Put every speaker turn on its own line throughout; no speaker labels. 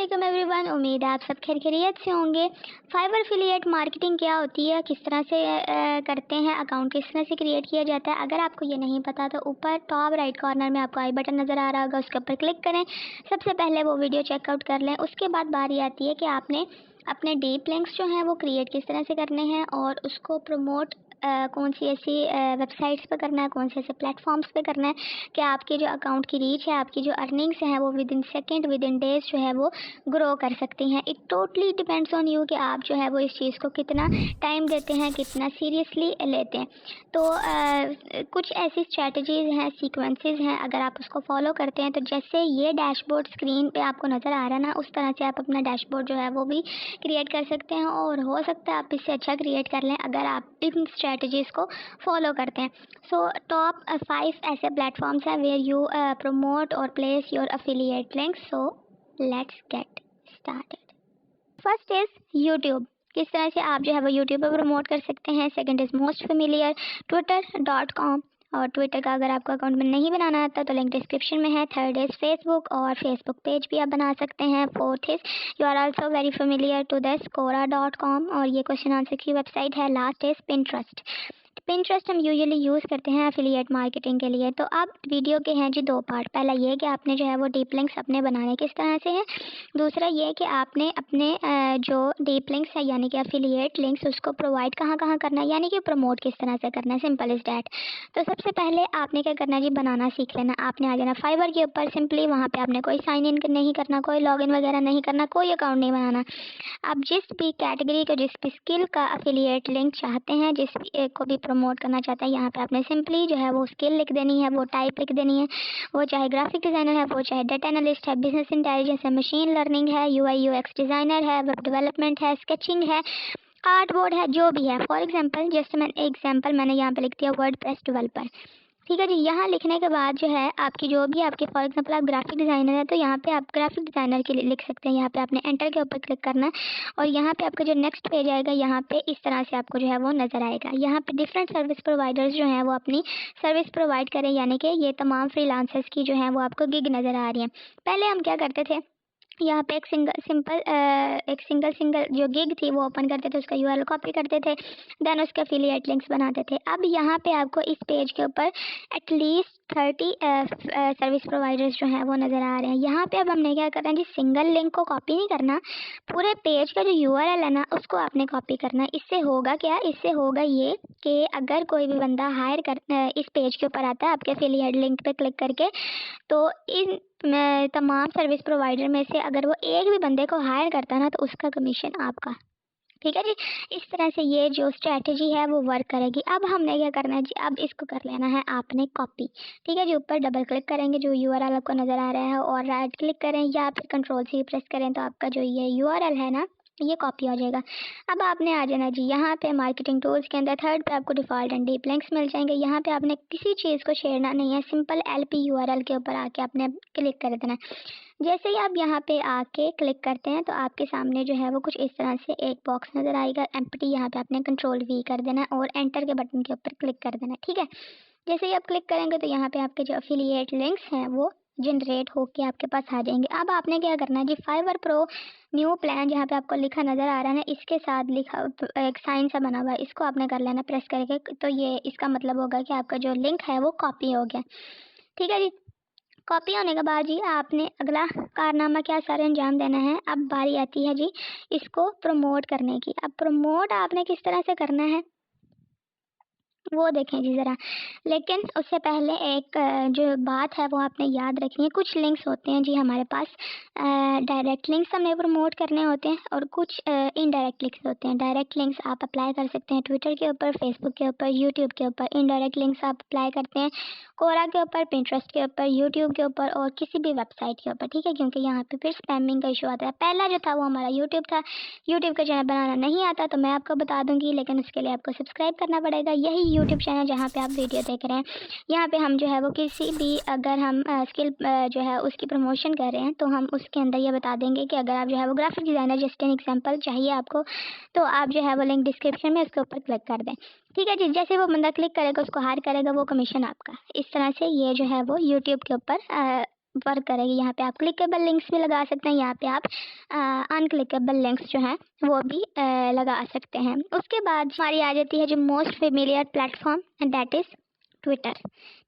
वालेकुम एवरीवन। उम्मीद है आप सब खैरियत से होंगे। फाइवर एफिलिएट मार्केटिंग क्या होती है, किस तरह से करते हैं, अकाउंट किस तरह से क्रिएट किया जाता है, अगर आपको ये नहीं पता तो ऊपर टॉप राइट कॉर्नर में आपको आई बटन नज़र आ रहा होगा, उसके ऊपर क्लिक करें। सबसे पहले वो वीडियो चेकआउट कर लें। उसके बाद बारी आती है कि आपने अपने डीप लिंक्स जो हैं वो क्रिएट किस तरह से करने हैं और उसको प्रमोट कौन सी ऐसी वेबसाइट्स पे करना है, कौन से ऐसे प्लेटफॉर्म्स पे करना है कि आपके जो अकाउंट की रीच है, आपकी जो अर्निंग्स हैं वो with in second with in days जो है वो ग्रो कर सकती हैं। It totally depends on you कि आप जो है वो इस चीज़ को कितना टाइम देते हैं, कितना सीरियसली लेते हैं। तो कुछ ऐसी स्ट्रेटजीज़ हैं, सीक्वेंसेस हैं, अगर आप उसको फॉलो करते हैं तो जैसे ये डैशबोर्ड स्क्रीन पे आपको नज़र आ रहा है ना, उस तरह से आप अपना डैशबोर्ड जो है वो भी क्रिएट कर सकते हैं और हो सकता है आप इससे अच्छा क्रिएट कर लें अगर आप इन स्ट्रेटजीज़ को फॉलो करते हैं। सो टॉप 5 ऐसे प्लेटफॉर्म्स हैं वेयर यू प्रमोट और place your affiliate links. So let's get started. First is YouTube. किस तरह से आप जो है वो यूट्यूब पर प्रमोट कर सकते हैं। Second is most familiar twitter.com, और ट्विटर का अगर आपको अकाउंट में नहीं बनाना आता तो लिंक डिस्क्रिप्शन में है। थर्ड इज़ फेसबुक, और फेसबुक पेज भी आप बना सकते हैं। Fourth is you are also very familiar to the Quora.com, और ये क्वेश्चन आंसर की वेबसाइट है। Last is Pinterest. पिंटरेस्ट हम यूजुअली यूज़ करते हैं एफिलिएट मार्केटिंग के लिए। तो अब वीडियो के हैं जी 2 पार्ट। पहला ये कि आपने जो है वो डीप लिंक्स अपने बनाने किस तरह से हैं। दूसरा ये कि आपने अपने जो डीप लिंक्स है यानी कि एफिलिएट लिंक्स उसको प्रोवाइड कहाँ कहाँ करना है, यानी कि प्रमोट किस तरह से करना है। Simple is that. तो सबसे पहले आपने क्या करना है जी, बनाना सीख लेना। आपने आ जाना फाइवर के ऊपर। सिंपली वहाँ पे आपने कोई साइन इन नहीं करना, कोई लॉगिन वगैरह नहीं करना, कोई अकाउंट नहीं बनाना। आप जिस भी कैटेगरी का, जिस भी स्किल का एफिलिएट लिंक चाहते हैं, जिस भी को भी प्रमोट करना चाहते हैं, यहाँ पे आपने सिंपली जो है वो स्किल लिख देनी है, वो टाइप लिख देनी है। वो चाहे ग्राफिक डिज़ाइनर है, वो चाहे डाटा एनालिस्ट है, बिजनेस इंटेलिजेंस है, मशीन लर्निंग है, यूआई यूएक्स डिज़ाइनर है, वेब डेवलपमेंट है, स्केचिंग है, आर्ट बोर्ड है, जो भी है। फॉर एग्जांपल जस्ट मैंने यहाँ पे लिख दिया वर्डप्रेस डेवलपर। ठीक है जी। यहाँ लिखने के बाद जो है आपकी जो भी आपके फॉर एग्जांपल आप ग्राफिक डिज़ाइनर है तो यहाँ पे आप ग्राफिक डिज़ाइनर के लिए लिख सकते हैं। यहाँ पे आपने एंटर के ऊपर क्लिक करना है और यहाँ पे आपका जो नेक्स्ट पेज आएगा, यहाँ पे इस तरह से आपको जो है वो नज़र आएगा। यहाँ पे डिफरेंट सर्विस प्रोवाइडर्स जो हैं वो अपनी सर्विस प्रोवाइड करें, यानी कि ये तमाम फ्रीलांसर्स की जो है वो आपको गिग नज़र आ रही है। पहले हम क्या करते थे, यहाँ पे एक सिंगल जो गिग थी वो ओपन करते थे, उसका यूआरएल कॉपी करते थे, देन उसके एफिलिएट लिंक्स बनाते थे। अब यहाँ पे आपको इस पेज के ऊपर एटलीस्ट 30 सर्विस प्रोवाइडर्स जो हैं वो नज़र आ रहे हैं। यहाँ पे अब हमने क्या करना है जी, सिंगल लिंक को कॉपी नहीं करना, पूरे पेज का जो यूआरएल है ना उसको आपने कॉपी करना है। इससे होगा क्या, इससे होगा ये कि अगर कोई भी बंदा इस पेज के ऊपर आता है आपके एफिलिएट लिंक पे क्लिक करके, तो इन तमाम सर्विस प्रोवाइडर में से अगर वो एक भी बंदे को हायर करता है ना तो उसका कमीशन आपका। ठीक है जी। इस तरह से ये जो स्ट्रेटजी है वो वर्क करेगी। अब हमने क्या करना है जी, अब इसको कर लेना है आपने कॉपी। ठीक है जी। ऊपर डबल क्लिक करेंगे जो यूआरएल आपको नज़र आ रहा है, और राइट क्लिक करें या फिर कंट्रोल सी प्रेस करें तो आपका जो ये यूआरएल है ना ये कॉपी हो जाएगा। अब आपने आ जाना जी यहाँ पे मार्केटिंग टूल्स के अंदर थर्ड पे आपको डिफ़ॉल्ट एंड डीप लिंक्स मिल जाएंगे। यहाँ पे आपने किसी चीज़ को छेड़ना नहीं है, सिंपल एलपी यूआरएल के ऊपर आके आपने क्लिक कर देना है। जैसे ही आप यहाँ पे आके क्लिक करते हैं तो आपके सामने जो है वो कुछ इस तरह से एक बॉक्स नज़र आएगा एम्प्टी। यहाँ पे आपने कंट्रोल वी कर देना है और एंटर के बटन के ऊपर क्लिक कर देना है। ठीक है। जैसे ही आप क्लिक करेंगे तो यहाँ पे आपके जो एफिलिएट लिंक्स हैं वो जनरेट होके आपके पास आ जाएंगे। अब आपने क्या करना है जी, फाइवर प्रो न्यू प्लान जहाँ पे आपको लिखा नज़र आ रहा है ना, इसके साथ लिखा एक साइन सा बना हुआ है, इसको आपने कर लेना प्रेस करके। तो ये इसका मतलब होगा कि आपका जो लिंक है वो कॉपी हो गया। ठीक है जी। कॉपी होने के बाद जी आपने अगला कारनामा क्या सारे अंजाम देना है। अब बारी आती है जी इसको प्रमोट करने की। अब प्रमोट आपने किस तरह से करना है वो देखें जी ज़रा। लेकिन उससे पहले एक जो बात है वो आपने याद रखनी है। कुछ लिंक्स होते हैं जी हमारे पास, डायरेक्ट लिंक्स हमें प्रमोट करने होते हैं और कुछ इनडायरेक्ट लिंक्स होते हैं। डायरेक्ट लिंक्स आप अप्लाई कर सकते हैं ट्विटर के ऊपर, फेसबुक के ऊपर, यूट्यूब के ऊपर। इनडायरेक्ट लिंक्स आप अप्लाई करते हैं कोरा के ऊपर, पिंटरेस्ट के ऊपर, यूट्यूब के ऊपर और किसी भी वेबसाइट के ऊपर। ठीक है, क्योंकि यहाँ पे फिर स्पैमिंग का इशू आता है। पहला जो था वो हमारा यूट्यूब था। यूट्यूब का चैनल बनाना नहीं आता तो मैं आपको बता दूंगी, लेकिन उसके लिए आपको सब्सक्राइब करना पड़ेगा। यही यूट्यूब चैनल जहाँ पे आप वीडियो देख रहे हैं, यहाँ पे हम जो है वो किसी भी अगर हम स्किल जो है उसकी प्रमोशन कर रहे हैं तो हम उसके अंदर ये बता देंगे कि अगर आप जो है वो graphic designer, just an example चाहिए आपको, तो आप जो है वो लिंक डिस्क्रिप्शन में उसके ऊपर क्लिक कर दें। ठीक है जी। जैसे वो बंदा क्लिक करेगा उसको हायर करेगा, वो कमीशन आपका। इस तरह से ये जो है वो यूट्यूब के ऊपर वर्क करेगी। यहाँ पे आप क्लिकेबल लिंक्स भी लगा सकते हैं, यहाँ पे आप अनक्लिकेबल लिंक्स जो हैं वो भी लगा सकते हैं। उसके बाद हमारी आ जाती है जो most familiar platform, and that is Twitter.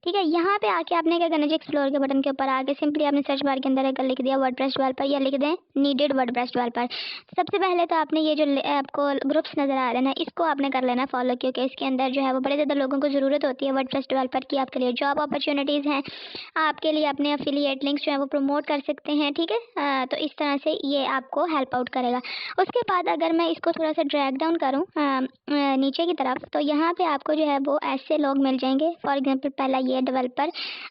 ठीक है, यहाँ पे आके आपने क्या करना है, एक्सप्लोर के बटन के ऊपर आके सिंपली आपने सर्च बार के अंदर अगर लिख दिया वर्डप्रेस डेवलपर या लिख दें नीडेड वर्डप्रेस डेवलपर। सबसे पहले तो आपने ये जो आपको ग्रुप्स नज़र आ रहे हैं ना, इसको आपने कर लेना फॉलो, क्योंकि इसके अंदर जो है वो बड़े ज़्यादा लोगों को ज़रूरत होती है वर्डप्रेस डेवलपर की। आपके लिए जॉब अपॉर्चुनिटीज़ हैं, आपके लिए अपने अफिलिएट लिंक्स जो है वो प्रमोट कर सकते हैं। ठीक है, तो इस तरह से ये आपको हेल्प आउट करेगा। उसके बाद अगर मैं इसको थोड़ा सा ड्रैग डाउन करूँ नीचे की तरफ, तो यहाँ पे आपको जो है वो ऐसे लोग मिल जाएंगे। फॉर एग्जांपल पहला ये डेवलपर,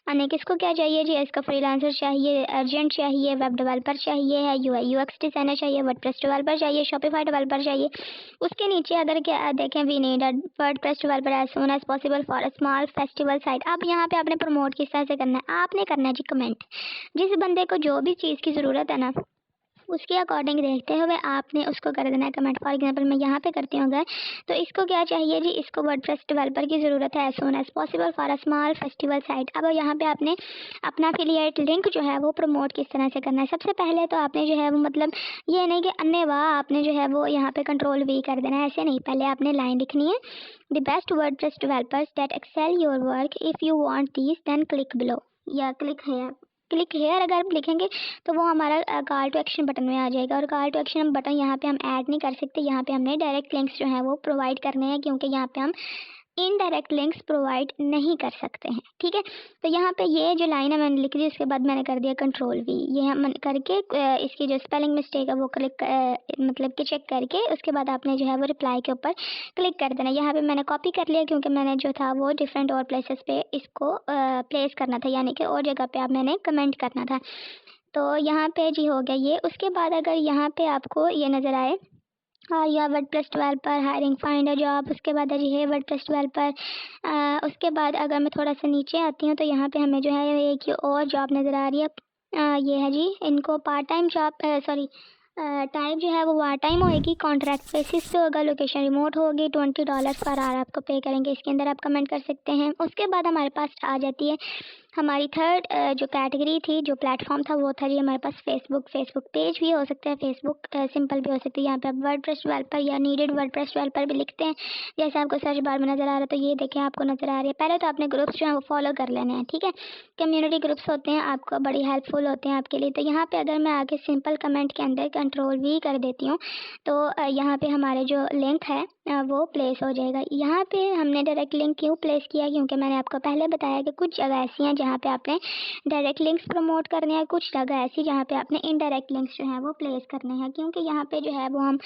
अनेक इसको क्या चाहिए जी, इसका फ्रीलांसर चाहिए, अर्जेंट चाहिए, वेब डेवलपर चाहिए है, यूआई यूएक्स डिज़ाइनर चाहिए, वर्डप्रेस डेवलपर चाहिए, शॉपिफाई डेवलपर चाहिए। उसके नीचे अगर क्या देखें, we need a WordPress developer as soon as possible for a small festival site. अब यहाँ पे आपने प्रमोट किस तरह से करना है, आपने करना है जी कमेंट। जिस बंदे को जो भी चीज़ की ज़रूरत है ना, उसके अकॉर्डिंग देखते हुए आपने उसको कर देना है कमेंट। फॉर एग्जांपल मैं यहाँ पे करती हूँ अगर, तो इसको क्या चाहिए जी, इसको वर्डप्रेस डेवलपर की ज़रूरत है as soon as possible for a small festival site. अब यहाँ पे आपने अपना एफिलिएट लिंक जो है वो प्रमोट किस तरह से करना है। सबसे पहले तो आपने जो है वो मतलब ये नहीं कि अन्य वाह आपने जो है वो यहाँ पे कंट्रोल भी कर देना है, ऐसे नहीं। पहले आपने लाइन लिखनी है, the best WordPress developers that excel your work, if you want these then click below या क्लिक हेयर। क्लिक हेयर अगर आप लिखेंगे तो वो हमारा कॉल टू एक्शन बटन में आ जाएगा, और कॉल टू एक्शन बटन यहाँ पे हम ऐड नहीं कर सकते। यहाँ पे हमने डायरेक्ट लिंक्स जो हैं वो प्रोवाइड करने हैं, क्योंकि यहाँ पे हम इनडायरेक्ट लिंक्स प्रोवाइड नहीं कर सकते हैं। ठीक है, तो यहाँ पे ये जो लाइन है मैंने लिख दी, उसके बाद मैंने कर दिया कंट्रोल वी, ये हम करके इसकी जो स्पेलिंग मिस्टेक है वो क्लिक मतलब कि चेक करके उसके बाद आपने जो है वो रिप्लाई के ऊपर क्लिक कर देना। यहाँ पे मैंने कॉपी कर लिया, क्योंकि मैंने जो था वो डिफरेंट और प्लेसेस पे इसको प्लेस करना था, यानी कि और जगह पे आप मैंने कमेंट करना था। तो यहाँ पे जी हो गया ये। उसके बाद अगर यहाँ पे आपको ये नज़र आए या WordPress developer hiring find a job, उसके बाद है जी है वर्डप्रेस डेवलपर। उसके बाद अगर मैं थोड़ा सा नीचे आती हूँ तो यहाँ पे हमें जो है एक और जॉब नज़र आ रही है। ये है जी, इनको part time job sorry time जो है वो वार टाइम होएगी, कॉन्ट्रैक्ट बेसिस पे होगा, लोकेशन रिमोट होगी, $20 पर आवर आपको पे करेंगे। इसके अंदर आप कमेंट कर सकते हैं। उसके बाद हमारे पास आ जाती है हमारी थर्ड जो कैटेगरी थी, जो प्लेटफॉर्म था वो था जी हमारे पास फेसबुक पेज भी हो सकता है, फेसबुक सिंपल भी हो सकती है। यहाँ पे आप वर्डप्रेस डेवलपर या नीडेड वर्डप्रेस डेवलपर भी लिखते हैं, जैसे आपको सर्च बार में नज़र आ रहा है, तो ये देखें आपको नज़र आ रही है। पहले तो आपने ग्रुप्स जो है वो फॉलो कर लेने हैं। ठीक है, कम्युनिटी ग्रुप्स होते हैं, आपको बड़ी हेल्पफुल होते हैं आपके लिए। तो यहाँ पे अगर मैं आगे सिंपल कमेंट के अंदर कंट्रोल भी कर देती हूँ, तो यहाँ पे हमारे जो लिंक है वो प्लेस हो जाएगा। यहाँ पे हमने डायरेक्ट लिंक क्यों प्लेस किया, क्योंकि मैंने आपको पहले बताया कि कुछ जगह ऐसी हैं जहाँ पे आपने डायरेक्ट लिंक्स प्रमोट करने हैं, कुछ जगह ऐसी जहाँ पे आपने इनडायरेक्ट लिंक्स जो हैं वो प्लेस करने हैं। क्योंकि यहाँ पे जो है वो हम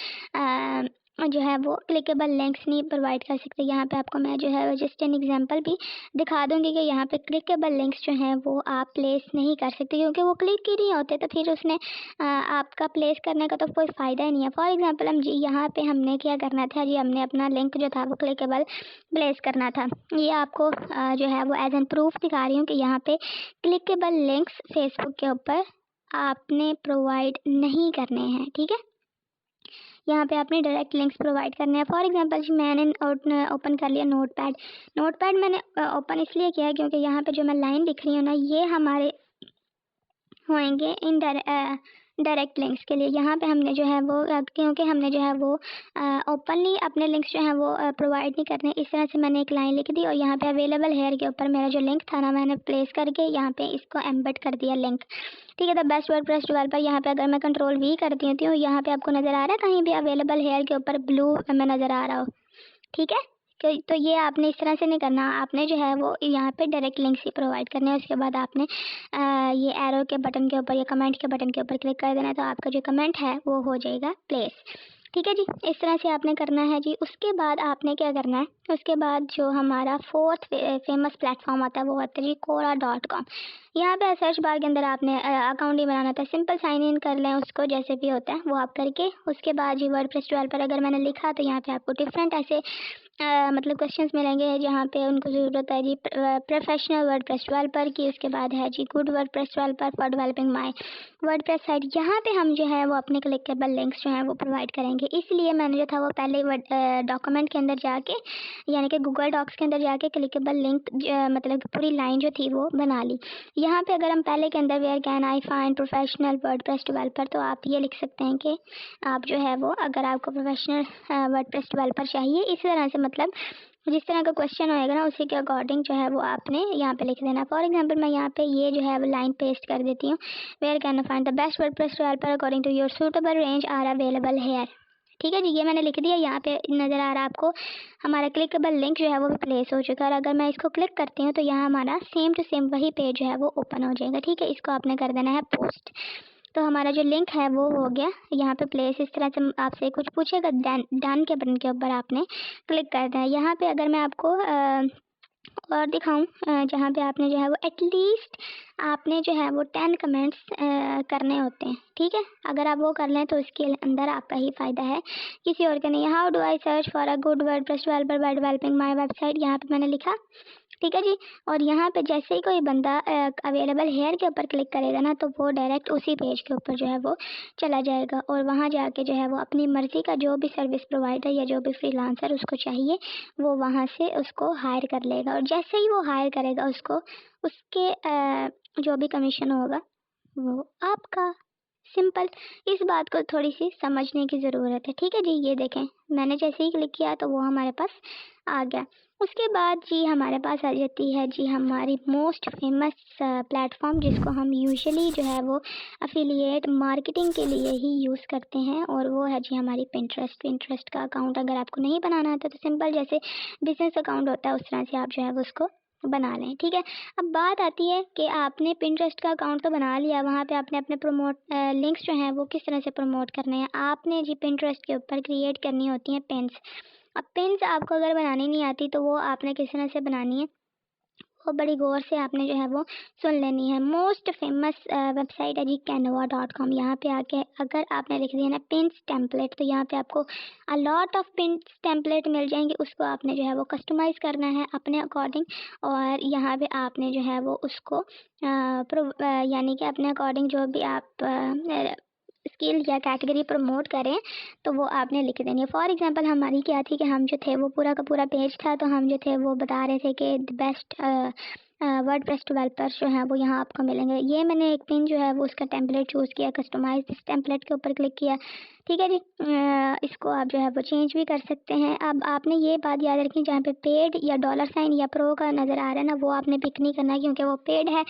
जो है वो क्लिकेबल लिंक्स नहीं प्रोवाइड कर सकते। यहाँ पे आपको मैं जो है जस्ट एन एग्जांपल भी दिखा दूँगी कि यहाँ पे क्लिकेबल लिंक्स जो हैं वो आप प्लेस नहीं कर सकते, क्योंकि वो क्लिक ही नहीं होते, तो फिर उसने आपका प्लेस करने का तो कोई फ़ायदा ही नहीं है। फॉर एग्जांपल हम जी यहाँ पे हमने क्या करना था जी, हमने अपना लिंक जो था वो क्लिकेबल प्लेस करना था। ये आपको जो है वो एज एन प्रूफ दिखा रही हूँ कि यहाँ पे क्लिकेबल लिंक्स फेसबुक के ऊपर आपने प्रोवाइड नहीं करने हैं। ठीक है, यहाँ पे आपने डायरेक्ट लिंक्स प्रोवाइड करने हैं। फॉर एग्जांपल जी मैंने ओपन कर लिया नोटपैड मैंने ओपन इसलिए किया है क्योंकि यहाँ पे जो मैं लाइन लिख रही हूँ ना, ये हमारे होंगे इन डायरेक्ट लिंक्स के लिए। यहाँ पे हमने जो है वो क्योंकि हमने जो है वो ओपनली अपने लिंक्स जो हैं वो प्रोवाइड नहीं करने, इस तरह से मैंने एक लाइन लिख दी और यहाँ पे अवेलेबल हेयर के ऊपर मेरा जो लिंक था ना, मैंने प्लेस करके यहाँ पे इसको एम्बेड कर दिया लिंक। ठीक है, द बेस्ट वर्डप्रेस डेवलपर, यहाँ पे अगर मैं कंट्रोल वी करती हूँ, यहाँ पे आपको नज़र आ रहा है कहीं भी अवेलेबल हेयर के ऊपर ब्लू में नज़र आ रहा हो। ठीक है, तो ये आपने इस तरह से नहीं करना, आपने जो है वो यहाँ पे डायरेक्ट लिंक्स ही प्रोवाइड करने हैं। उसके बाद आपने ये एरो के बटन के ऊपर या कमेंट के बटन के ऊपर क्लिक कर देना है, तो आपका जो कमेंट है वो हो जाएगा प्लेस। ठीक है जी, इस तरह से आपने करना है जी। उसके बाद आपने क्या करना है, उसके बाद जो हमारा फोर्थ फेमस प्लेटफॉर्म आता है वो आता है जी Quora.com। यहाँ पे सर्च बार के अंदर आपने अकाउंट ही बनाना था, सिंपल साइन इन कर लें उसको, जैसे भी होता है वो आप करके। उसके बाद जी वर्डप्रेस डेवलपर अगर मैंने लिखा तो यहाँ पे आपको डिफरेंट ऐसे मतलब क्वेश्चंस मिलेंगे जहाँ पे उनको ज़रूरत है जी प्रोफेशनल वर्डप्रेस डेवलपर की, उसके बाद है जी good WordPress developer for developing my WordPress site. यहाँ पे हम जो है वो अपने क्लिकेबल लिंक्स जो हैं वो प्रोवाइड करेंगे। इसलिए मैंने जो था वो पहले डॉक्यूमेंट के अंदर जाके यानी कि गूगल डॉक्स के अंदर जाके क्लिकेबल लिंक मतलब पूरी लाइन जो थी वो बना ली। यहाँ पे अगर हम पहले के अंदर where can I find professional WordPress developer, तो आप ये लिख सकते हैं कि आप जो है वो अगर आपको प्रोफेशनल वर्डप्रेस डेवलपर चाहिए, इस तरह से मतलब जिस तरह का क्वेश्चन होएगा ना उसी के अकॉर्डिंग जो है वो आपने यहाँ पे लिख देना। फॉर एग्जांपल मैं यहाँ पे ये जो है वो लाइन पेस्ट कर देती हूँ, where can I find the best WordPress developer according to your suitable range are available here. ठीक है जी, ये मैंने लिख दिया। यहाँ पे नज़र आ रहा है आपको हमारा क्लिकेबल लिंक जो है वो भी प्लेस हो चुका है। और अगर मैं इसको क्लिक करती हूँ तो यहाँ हमारा सेम टू सेम वही पेज जो है वो ओपन हो जाएगा। ठीक है, इसको आपने कर देना है पोस्ट। तो हमारा जो लिंक है वो हो गया यहाँ पे प्लेस। इस तरह से आपसे कुछ पूछेगा, डन के बटन के ऊपर आपने क्लिक करना है। यहाँ पे अगर मैं आपको और दिखाऊं जहाँ पे आपने जो है वो एटलीस्ट आपने जो है वो 10 कमेंट्स करने होते हैं। ठीक है, अगर आप वो कर लें तो इसके अंदर आपका ही फ़ायदा है, किसी और का नहीं। How do I search for a good WordPress developer by developing my website, यहाँ पे मैंने लिखा। ठीक है जी, और यहाँ पे जैसे ही कोई बंदा अवेलेबल हेयर के ऊपर क्लिक करेगा ना तो वो डायरेक्ट उसी पेज के ऊपर जो है वो चला जाएगा और वहाँ जाके जो है वो अपनी मर्ज़ी का जो भी सर्विस प्रोवाइडर या जो भी फ्रीलांसर उसको चाहिए वो वहाँ से उसको हायर कर लेगा। और जैसे ही वो हायर करेगा उसको, उसके जो भी कमीशन होगा वो आपका। सिंपल। इस बात को थोड़ी सी समझने की ज़रूरत है। ठीक है जी, ये देखें मैंने जैसे ही क्लिक किया तो वो हमारे पास आ गया। उसके बाद जी हमारे पास आ जाती है जी हमारी मोस्ट फेमस प्लेटफॉर्म, जिसको हम यूजुअली जो है वो अफिलिएट मार्केटिंग के लिए ही यूज़ करते हैं, और वो है जी हमारी पिंटरेस्ट। पिंटरेस्ट का अकाउंट अगर आपको नहीं बनाना आता तो सिंपल जैसे बिजनेस अकाउंट होता है उस तरह से आप जो है वो उसको बना लें। ठीक है, अब बात आती है कि आपने पिंटरेस्ट का अकाउंट तो बना लिया, वहाँ पे आपने अपने प्रमोट लिंक्स जो हैं वो किस तरह से प्रमोट करने हैं। आपने जी पिंटरेस्ट के ऊपर क्रिएट करनी होती हैं पिन्स। अब पिन्स आपको अगर बनानी नहीं आती तो वो आपने किस तरह से बनानी है वो बड़ी गौर से आपने जो है वो सुन लेनी है। मोस्ट फेमस वेबसाइट है जी canva.com। यहाँ पे आके अगर आपने लिख दिया ना पिन्स टेम्पलेट तो यहाँ पे आपको a lot of pins template मिल जाएंगे। उसको आपने जो है वो कस्टमाइज़ करना है अपने अकॉर्डिंग, और यहाँ पे आपने जो है वो उसको यानी कि अपने अकॉर्डिंग जो भी आप स्किल या कैटेगरी प्रमोट करें तो वो आपने लिख देनी है। फॉर एग्जांपल हमारी क्या थी कि हम जो थे वो पूरा का पूरा पेज था, तो हम जो थे वो बता रहे थे कि द बेस्ट वर्डप्रेस डेवलपर्स जो हैं वो यहाँ आपको मिलेंगे। ये मैंने एक पिन जो है वो उसका टेम्पलेट चूज़ किया, कस्टमाइज इस टेम्पलेट के ऊपर क्लिक किया। ठीक है जी, इसको आप जो है वो चेंज भी कर सकते हैं। अब आपने ये बात याद रखी, जहाँ पे पेड या डॉलर साइन या प्रो का नज़र आ रहा है ना वो आपने पिक नहीं करना क्योंकि वो पेड है,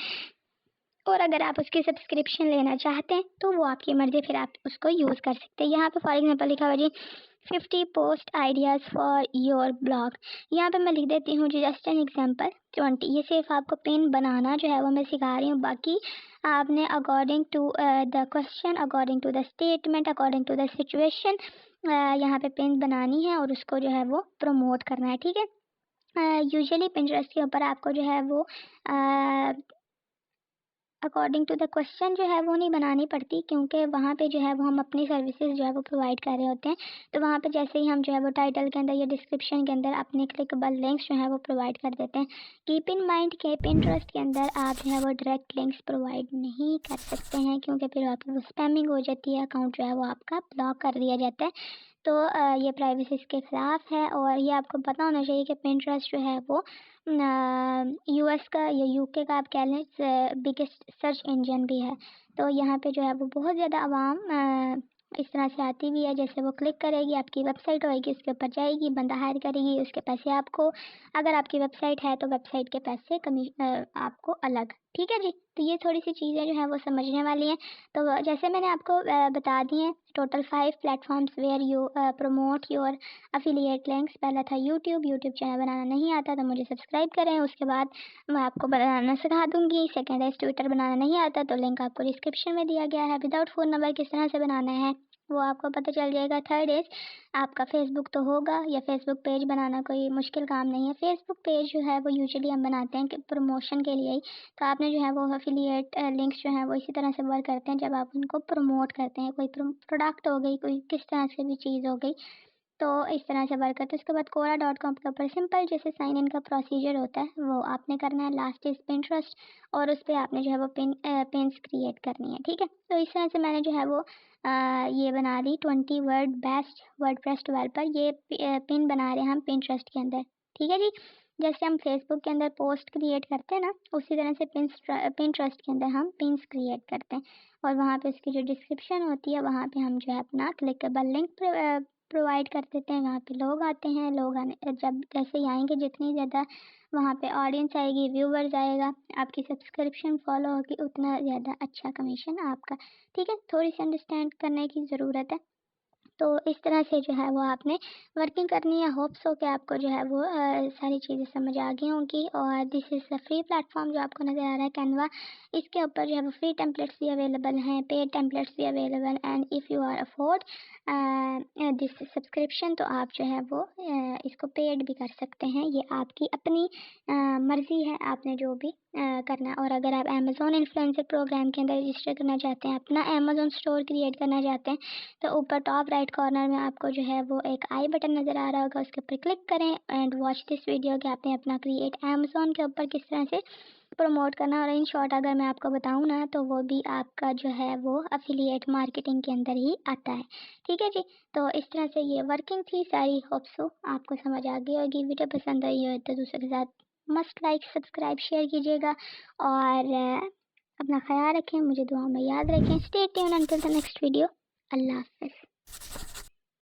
और अगर आप उसकी सब्सक्रिप्शन लेना चाहते हैं तो वो आपकी मर्ज़ी, फिर आप उसको यूज़ कर सकते हैं। यहाँ पे फॉर एग्जांपल लिखा हुआ जी 50 post ideas for your blog. यहाँ पे मैं लिख देती हूँ जी जस्ट एन एग्जांपल 20। ये सिर्फ आपको पिन बनाना जो है वो मैं सिखा रही हूँ, बाकी आपने according to the question, according to the statement, according to the situation यहाँ पे पिन बनानी है और उसको जो है वो प्रमोट करना है। ठीक है, यूजुअली पिंटरेस्ट के ऊपर आपको जो है वो अकॉर्डिंग टू द क्वेश्चन जो है वो नहीं बनानी पड़ती, क्योंकि वहाँ पे जो है वो हम अपनी सर्विसेज जो है वो प्रोवाइड कर रहे होते हैं। तो वहाँ पे जैसे ही हम जो है वो टाइटल के अंदर या डिस्क्रिप्शन के अंदर अपने क्लिकेबल लिंक्स जो है वो प्रोवाइड कर देते हैं। कीप इन माइंड के पिंटरेस्ट के अंदर आप जो है वो डायरेक्ट लिंक्स प्रोवाइड नहीं कर सकते हैं, क्योंकि फिर आपकी वो स्पैमिंग हो जाती है, अकाउंट जो है वो आपका ब्लॉक कर दिया जाता है। तो ये प्राइवेसी के ख़िलाफ़ है, और ये आपको पता होना चाहिए कि पिंटरेस्ट जो है वो यूएस का या यूके का आप कह लें बिगेस्ट सर्च इंजन भी है। तो यहाँ पे जो है वो बहुत ज़्यादा आवाम इस तरह से आती भी है, जैसे वो क्लिक करेगी, आपकी वेबसाइट होएगी, उसके ऊपर जाएगी, बंदा हायर करेगी, उसके पैसे आपको। अगर आपकी वेबसाइट है तो वेबसाइट के पैसे आपको अलग। ठीक है जी, तो ये थोड़ी सी चीज़ें जो हैं वो समझने वाली हैं। तो जैसे मैंने आपको बता दी हैं total 5 platforms where you promote your affiliate links. पहला था यूट्यूब चैनल बनाना नहीं आता तो मुझे सब्सक्राइब करें, उसके बाद मैं आपको बनाना सिखा दूंगी। सेकंड है ट्विटर बनाना नहीं आता तो लिंक आपको डिस्क्रिप्शन में दिया गया है। विदाउट फ़ोन नंबर किस तरह से बनाना है वो आपको पता चल जाएगा। थर्ड इज़ आपका फेसबुक तो होगा, या फेसबुक पेज बनाना कोई मुश्किल काम नहीं है। फेसबुक पेज जो है वो यूजुअली हम बनाते हैं कि प्रमोशन के लिए ही, तो आपने जो है वो अफिलिएट लिंक्स जो हैं वो इसी तरह से वर्क करते हैं जब आप उनको प्रमोट करते हैं। कोई प्रोडक्ट हो गई, कोई किस तरह से भी चीज़ हो गई, तो इस तरह से वर्क करता है। उसके बाद quora.com के ऊपर सिंपल जैसे साइन इन का प्रोसीजर होता है वो आपने करना है। लास्ट इज पिंटरेस्ट और उस पर आपने जो है वो पिन्स क्रिएट करनी है, ठीक है। तो इस तरह से मैंने जो है वो ये बना दी 20 वर्ड बेस्ट वर्डप्रेस डेवलपर। ये पिन बना रहे हैं हम पिंटरेस्ट के अंदर, ठीक है जी। जैसे हम फेसबुक के अंदर पोस्ट क्रिएट करते हैं ना, उसी तरह से पिंटरेस्ट के अंदर हम पिन्स क्रिएट करते हैं। और वहाँ पे उसकी जो डिस्क्रिप्शन होती है वहाँ पे हम जो है अपना क्लिकेबल लिंक प्रोवाइड कर देते हैं। वहाँ पे लोग आते हैं, लोग आने जब जैसे ही आएंगे, जितनी ज़्यादा वहाँ पे ऑडियंस आएगी, व्यूवर्स आएगा, आपकी सब्सक्रिप्शन फॉलो होगी, उतना ज़्यादा अच्छा कमीशन आपका, ठीक है। थोड़ी सी अंडरस्टैंड करने की ज़रूरत है। तो इस तरह से जो है वो आपने वर्किंग करनी है। होप्स हो कि आपको जो है वो सारी चीज़ें समझ आ गई होंगी। और this is a free platform जो आपको नज़र आ रहा है कैनवा। इसके ऊपर जो है वो फ्री टेम्पलेट्स भी अवेलेबल हैं, पेड टेम्पलेट्स भी available. And if you are afford this subscription तो आप जो है वो इसको पेड भी कर सकते हैं। ये आपकी अपनी मर्ज़ी है, आपने जो भी करना है। और अगर आप अमेज़ोन इन्फ्लुएंसर प्रोग्राम के अंदर रजिस्टर करना चाहते हैं, अपना अमेज़ोन स्टोर क्रिएट करना चाहते हैं, तो ऊपर टॉप राइट कॉर्नर में आपको जो है वो एक आई बटन नज़र आ रहा होगा, उसके ऊपर क्लिक करें एंड वॉच दिस वीडियो कि आपने अपना क्रिएट अमेज़ोन के ऊपर किस तरह से प्रमोट करना। और इन शॉर्ट अगर मैं आपको बताऊं ना तो वो भी आपका जो है वो अफिलिएट मार्केटिंग के अंदर ही आता है, ठीक है जी। तो इस तरह से ये वर्किंग थी सारी। होप्स हो आपको समझ आ गई होगी। वीडियो पसंद आई हो तो दूसरों के साथ मस्ट लाइक सब्सक्राइब शेयर कीजिएगा। और अपना ख्याल रखें, मुझे दुआ में याद रखें। Stay tune until the next video. अल्लाह हाफ़िज़।